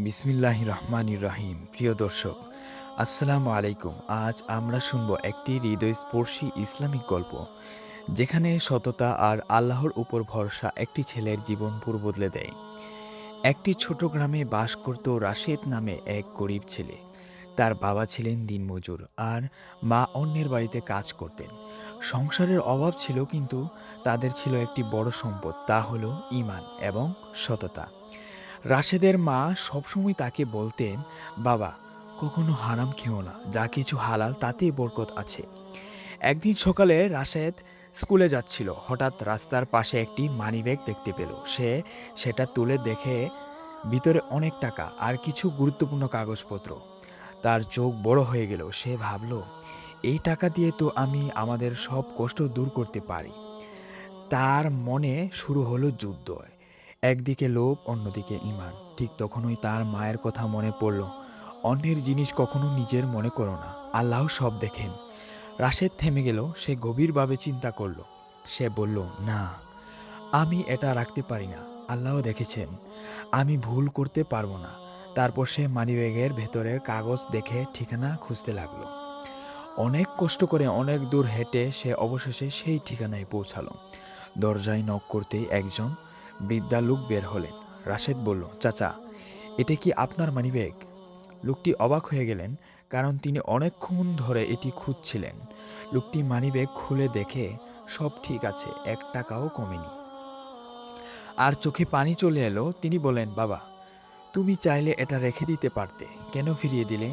বিসমিল্লাহির রহমানির রহিম। প্রিয় দর্শক, আসসালামু আলাইকুম। আজ আমরা শুনব একটি হৃদয়স্পর্শী ইসলামিক গল্প, যেখানে সততা আর আল্লাহর উপর ভরসা একটি ছেলের জীবন পুরো বদলে দেয়। একটি ছোট গ্রামে বাস করত রাশেদ নামে এক গরিব ছেলে। তার বাবা ছিলেন দিনমজুর আর মা অন্যের বাড়িতে কাজ করতেন। সংসারের অভাব ছিল, কিন্তু তাদের ছিল একটি বড় সম্পদ, তা হলো ঈমান এবং সততা। রাশেদের মা সবসময় তাকে বলতেন, বাবা, কখনো হারাম খেও না, যা কিছু হালাল তাতেই বরকত আছে। একদিন সকালে রাশেদ স্কুলে যাচ্ছিল, হঠাৎ রাস্তার পাশে একটি মানিব্যাগ দেখতে পেল। সে সেটা তুলে দেখে ভিতরে অনেক টাকা আর কিছু গুরুত্বপূর্ণ কাগজপত্র। তার চোখ বড় হয়ে গেল। সে ভাবল, এই টাকা দিয়ে তো আমি আমাদের সব কষ্ট দূর করতে পারি। তার মনে শুরু হলো যুদ্ধ। একদিকে লোভ, অন্যদিকে ঈমান। ঠিক তখনই তার মায়ের কথা মনে পড়ল, অন্যের জিনিস কখনো নিজের মনে করো না, আল্লাহ সব দেখেন। রাশেদ থেমে গেল। সে গভীরভাবে চিন্তা করল। সে বলল, না, আমি এটা রাখতে পারি না। আল্লাহ দেখেছেন, আমি ভুল করতে পারবো না। তারপর সে মানিব্যাগের ভেতরের কাগজ দেখে ঠিকানা খুঁজতে লাগলো। অনেক কষ্ট করে অনেক দূর হেঁটে সে অবশেষে সেই ঠিকানায় পৌঁছালো। দরজায় নক করতেই একজন বৃদ্ধা লোক বের হলেন। রাশেদ বলল, চাচা, এটা কি আপনার মানিব্যাগ? লোকটি অবাক হয়ে গেলেন, কারণ তিনি অনেকক্ষণ ধরে এটি খুঁজছিলেন। লোকটি মানিব্যাগ খুলে দেখে সব ঠিক আছে, 1 টাকাও কমেনি। আর চোখে পানি চলে এলো। তিনি বললেন, বাবা, তুমি চাইলে এটা রেখে দিতে পারতে, কেন ফিরিয়ে দিলে?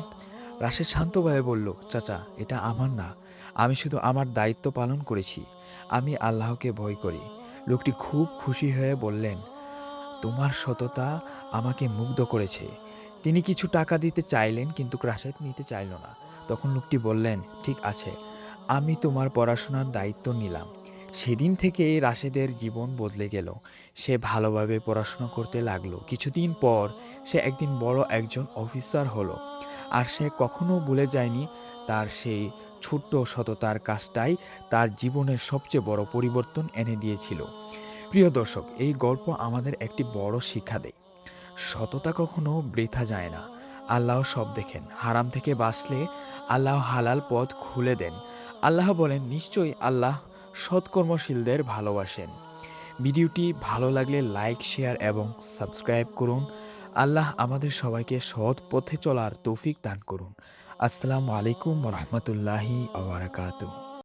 রাশেদ শান্তভাবে বলল, চাচা, এটা আমার না, আমি শুধু আমার দায়িত্ব পালন করেছি। আমি আল্লাহকে ভয় করি। লোকটি খুব খুশি হয়ে বললেন, তোমার সততা আমাকে মুগ্ধ করেছে। তিনি কিছু টাকা দিতে চাইলেন, কিন্তু রাশেদ নিতে চাইল না। তখন লোকটি বললেন, ঠিক আছে, আমি তোমার পড়াশোনার দায়িত্ব নিলাম। সেদিন থেকেই রাশেদের জীবন বদলে গেল। সে ভালোভাবে পড়াশোনা করতে লাগলো। কিছুদিন পর সে একদিন বড় একজন অফিসার হলো। আর সে কখনো ভুলে যায়নি, তার সেই ছোট্ট সততার কাজটাই তার জীবনের সবচেয়ে বড় পরিবর্তন এনে দিয়েছিল। প্রিয় দর্শক, এই গল্প আমাদের একটি বড় শিক্ষা দেয়। সততা কখনো বৃথা যায় না। আল্লাহ সব দেখেন। হারাম থেকে বাঁচলে আল্লাহ হালাল পথ খুলে দেন। আল্লাহ বলেন, নিশ্চয়ই আল্লাহ সৎকর্মশীলদের ভালোবাসেন। ভিডিওটি ভালো লাগলে লাইক, শেয়ার এবং সাবস্ক্রাইব করুন। আল্লাহ আমাদের সবাইকে সৎ পথে চলার তৌফিক দান করুন। আসসালামু আলাইকুম ওয়া রাহমাতুল্লাহি ওয়া বারাকাতুহু।